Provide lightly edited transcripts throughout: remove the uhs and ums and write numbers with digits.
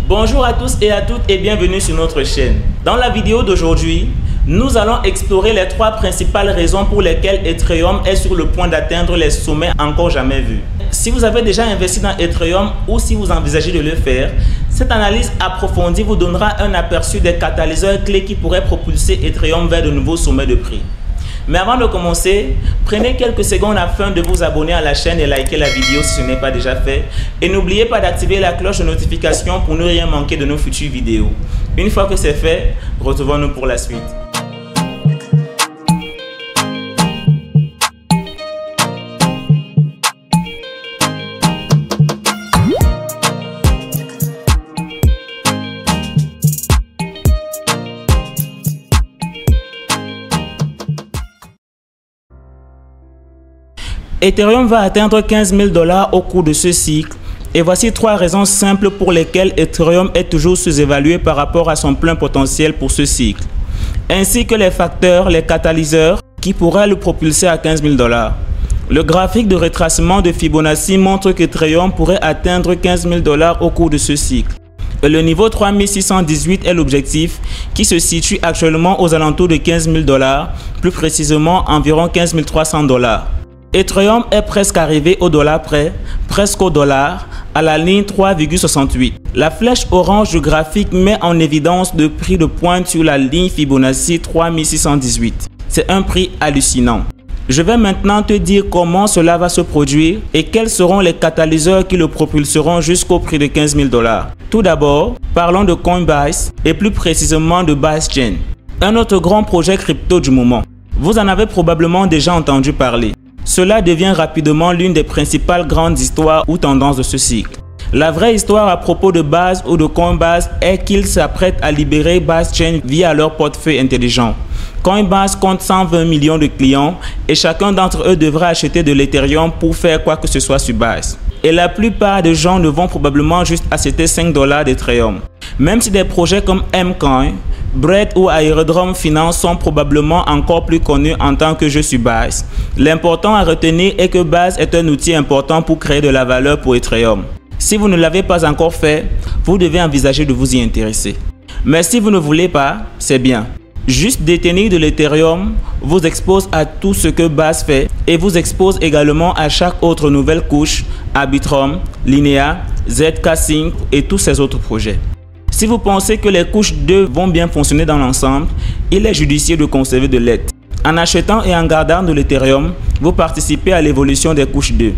Bonjour à tous et à toutes et bienvenue sur notre chaîne. Dans la vidéo d'aujourd'hui, nous allons explorer les 3 principales raisons pour lesquelles Ethereum est sur le point d'atteindre les sommets encore jamais vus. Si vous avez déjà investi dans Ethereum ou si vous envisagez de le faire, cette analyse approfondie vous donnera un aperçu des catalyseurs clés qui pourraient propulser Ethereum vers de nouveaux sommets de prix. Mais avant de commencer, prenez quelques secondes afin de vous abonner à la chaîne et liker la vidéo si ce n'est pas déjà fait. Et n'oubliez pas d'activer la cloche de notification pour ne rien manquer de nos futures vidéos. Une fois que c'est fait, retrouvons-nous pour la suite. Ethereum va atteindre 15 000 $ au cours de ce cycle et voici 3 raisons simples pour lesquelles Ethereum est toujours sous-évalué par rapport à son plein potentiel pour ce cycle, ainsi que les facteurs, les catalyseurs qui pourraient le propulser à 15 000 $. Le graphique de retracement de Fibonacci montre qu'Ethereum pourrait atteindre 15 000 $ au cours de ce cycle. Et le niveau 3618 est l'objectif qui se situe actuellement aux alentours de 15 000 $, plus précisément environ 15 300 $. Ethereum est presque arrivé au dollar près, presque au dollar, à la ligne 3,68. La flèche orange du graphique met en évidence le prix de pointe sur la ligne Fibonacci 3618. C'est un prix hallucinant. Je vais maintenant te dire comment cela va se produire et quels seront les catalyseurs qui le propulseront jusqu'au prix de 15 000 $. Tout d'abord, parlons de Coinbase et plus précisément de BaseChain, un autre grand projet crypto du moment. Vous en avez probablement déjà entendu parler. Cela devient rapidement l'une des principales grandes histoires ou tendances de ce cycle. La vraie histoire à propos de Base ou de Coinbase est qu'ils s'apprêtent à libérer BaseChain via leur portefeuille intelligent. Coinbase compte 120 millions de clients et chacun d'entre eux devra acheter de l'Ethereum pour faire quoi que ce soit sur Base. Et la plupart des gens ne vont probablement juste acheter 5 $ d'Ethereum. Même si des projets comme Mcoin, Bread ou Aerodrome Finance sont probablement encore plus connus en tant que jeu sur Base, l'important à retenir est que Base est un outil important pour créer de la valeur pour Ethereum. Si vous ne l'avez pas encore fait, vous devez envisager de vous y intéresser. Mais si vous ne voulez pas, c'est bien. Juste détenir de l'Ethereum vous expose à tout ce que Base fait et vous expose également à chaque autre nouvelle couche, Arbitrum, Linea, ZK Sync et tous ces autres projets. Si vous pensez que les couches 2 vont bien fonctionner dans l'ensemble, il est judicieux de conserver de l'ETH. En achetant et en gardant de l'Ethereum, vous participez à l'évolution des couches 2.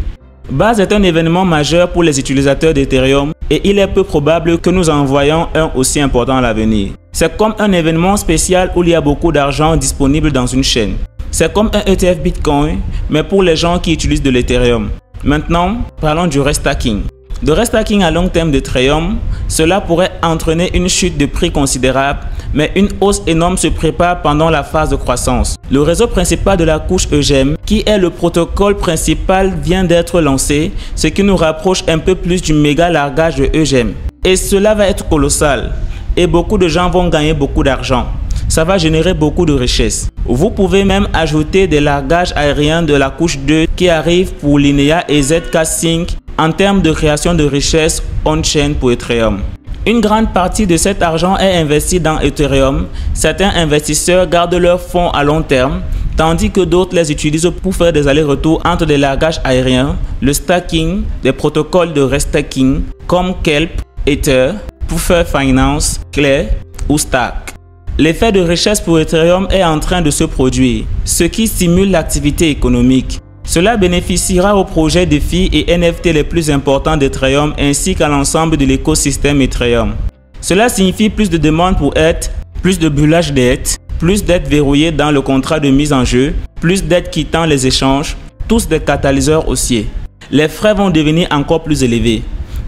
Base est un événement majeur pour les utilisateurs d'Ethereum et il est peu probable que nous en voyons un aussi important à l'avenir. C'est comme un événement spécial où il y a beaucoup d'argent disponible dans une chaîne. C'est comme un ETF Bitcoin, mais pour les gens qui utilisent de l'Ethereum. Maintenant, parlons du restacking. De restacking à long terme d'Ethereum, cela pourrait entraîner une chute de prix considérable, mais une hausse énorme se prépare pendant la phase de croissance. Le réseau principal de la couche EGEM, qui est le protocole principal, vient d'être lancé, ce qui nous rapproche un peu plus du méga largage de EGEM. Et cela va être colossal, et beaucoup de gens vont gagner beaucoup d'argent. Ça va générer beaucoup de richesses. Vous pouvez même ajouter des largages aériens de la couche 2 qui arrivent pour Linea et ZK Sync en termes de création de richesses on-chain pour Ethereum. Une grande partie de cet argent est investi dans Ethereum. Certains investisseurs gardent leurs fonds à long terme, tandis que d'autres les utilisent pour faire des allers-retours entre des largages aériens, le stacking, des protocoles de restacking comme Kelp, Ether, Puffer Finance, Clair ou Stack. L'effet de richesse pour Ethereum est en train de se produire, ce qui stimule l'activité économique. Cela bénéficiera aux projets DeFi et NFT les plus importants d'Ethereum ainsi qu'à l'ensemble de l'écosystème Ethereum. Cela signifie plus de demandes pour ETH, plus de brûlage d'ETH, plus d'ETH verrouillées dans le contrat de mise en jeu, plus d'ETH quittant les échanges, tous des catalyseurs haussiers. Les frais vont devenir encore plus élevés.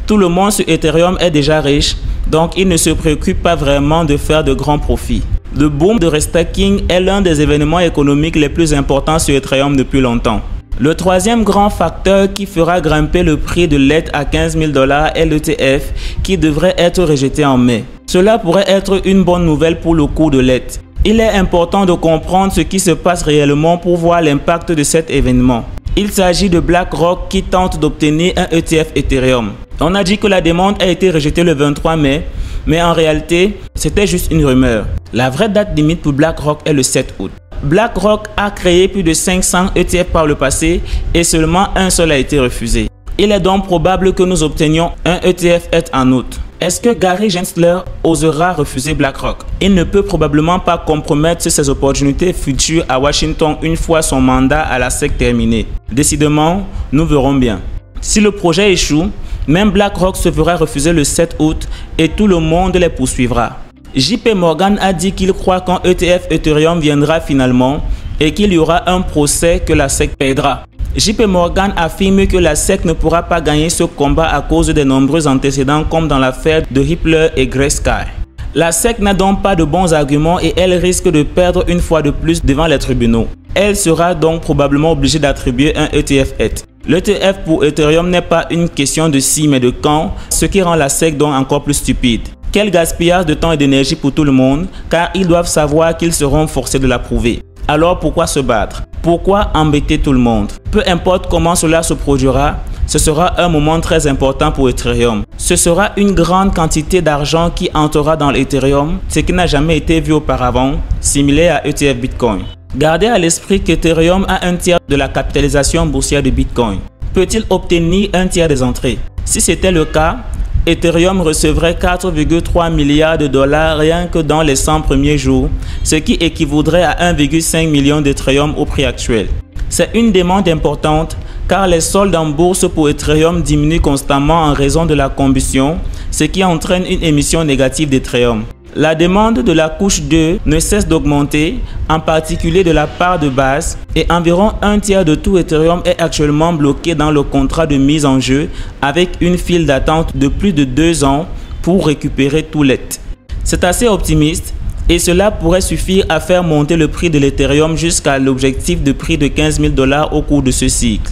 Tout le monde sur Ethereum est déjà riche, donc il ne se préoccupe pas vraiment de faire de grands profits. Le boom de restacking est l'un des événements économiques les plus importants sur Ethereum depuis longtemps. Le troisième grand facteur qui fera grimper le prix de l'ETH à 15 000 $ est l'ETF qui devrait être rejeté en mai. Cela pourrait être une bonne nouvelle pour le cours de l'ETH. Il est important de comprendre ce qui se passe réellement pour voir l'impact de cet événement. Il s'agit de BlackRock qui tente d'obtenir un ETF Ethereum. On a dit que la demande a été rejetée le 23 mai, mais en réalité, c'était juste une rumeur. La vraie date limite pour BlackRock est le 7 août. BlackRock a créé plus de 500 ETF par le passé et seulement un seul a été refusé. Il est donc probable que nous obtenions un ETF en août. Est-ce que Gary Gensler osera refuser BlackRock? Il ne peut probablement pas compromettre ses opportunités futures à Washington une fois son mandat à la SEC terminé. Décidément, nous verrons bien. Si le projet échoue, même BlackRock se fera refuser le 7 août et tout le monde les poursuivra. JP Morgan a dit qu'il croit qu'un ETF Ethereum viendra finalement et qu'il y aura un procès que la SEC perdra. JP Morgan affirme que la SEC ne pourra pas gagner ce combat à cause des nombreux antécédents comme dans l'affaire de Ripple et Grayscale. La SEC n'a donc pas de bons arguments et elle risque de perdre une fois de plus devant les tribunaux. Elle sera donc probablement obligée d'attribuer un ETF. L'ETF pour Ethereum n'est pas une question de si mais de quand, ce qui rend la SEC donc encore plus stupide. Quel gaspillage de temps et d'énergie pour tout le monde, car ils doivent savoir qu'ils seront forcés de l'approuver. Alors pourquoi se battre? Pourquoi embêter tout le monde? Peu importe comment cela se produira, ce sera un moment très important pour Ethereum. Ce sera une grande quantité d'argent qui entrera dans l'Ethereum, ce qui n'a jamais été vu auparavant, similaire à ETF Bitcoin. Gardez à l'esprit qu'Ethereum a un tiers de la capitalisation boursière de Bitcoin. Peut-il obtenir un tiers des entrées? Si c'était le cas, Ethereum recevrait 4,3 milliards de dollars rien que dans les 100 premiers jours, ce qui équivaudrait à 1,5 million d'Ethereum au prix actuel. C'est une demande importante car les soldes en bourse pour Ethereum diminuent constamment en raison de la combustion, ce qui entraîne une émission négative d'Ethereum. La demande de la couche 2 ne cesse d'augmenter, en particulier de la part de base, et environ un tiers de tout Ethereum est actuellement bloqué dans le contrat de mise en jeu avec une file d'attente de plus de 2 ans pour récupérer tout l'ETH. C'est assez optimiste et cela pourrait suffire à faire monter le prix de l'Ethereum jusqu'à l'objectif de prix de 15 000 $ au cours de ce cycle.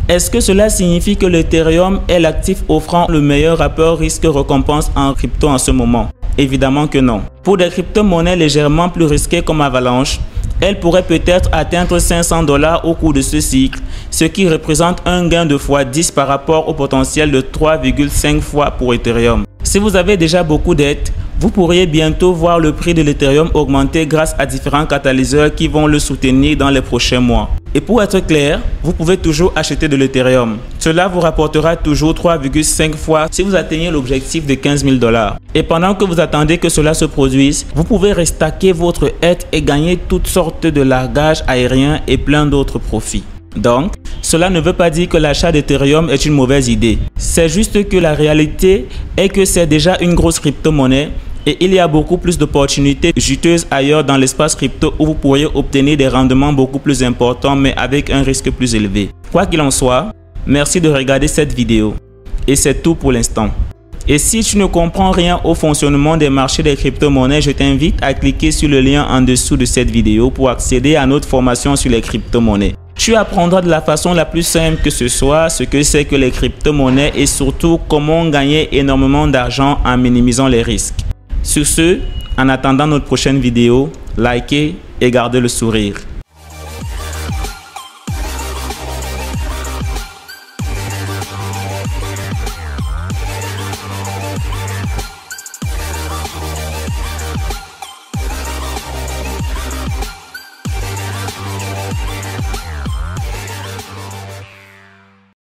Est-ce que cela signifie que l'Ethereum est l'actif offrant le meilleur rapport risque-récompense en crypto en ce moment? Évidemment que non. Pour des crypto-monnaies légèrement plus risquées comme Avalanche, elle pourrait peut-être atteindre 500 $ au cours de ce cycle, ce qui représente un gain de x10 par rapport au potentiel de 3,5 fois pour Ethereum. Si vous avez déjà beaucoup d'ETH, vous pourriez bientôt voir le prix de l'Ethereum augmenter grâce à différents catalyseurs qui vont le soutenir dans les prochains mois. Et pour être clair, vous pouvez toujours acheter de l'Ethereum. Cela vous rapportera toujours 3,5 fois si vous atteignez l'objectif de 15 000 $. Et pendant que vous attendez que cela se produise, vous pouvez restacker votre ETH et gagner toutes sortes de largages aériens et plein d'autres profits. Donc, cela ne veut pas dire que l'achat d'Ethereum est une mauvaise idée. C'est juste que la réalité est que c'est déjà une grosse crypto-monnaie et il y a beaucoup plus d'opportunités juteuses ailleurs dans l'espace crypto où vous pourriez obtenir des rendements beaucoup plus importants mais avec un risque plus élevé. Quoi qu'il en soit, merci de regarder cette vidéo. Et c'est tout pour l'instant. Et si tu ne comprends rien au fonctionnement des marchés des crypto-monnaies, je t'invite à cliquer sur le lien en dessous de cette vidéo pour accéder à notre formation sur les crypto-monnaies. Tu apprendras de la façon la plus simple que ce soit ce que c'est que les crypto-monnaies et surtout comment gagner énormément d'argent en minimisant les risques. Sur ce, en attendant notre prochaine vidéo, likez et gardez le sourire.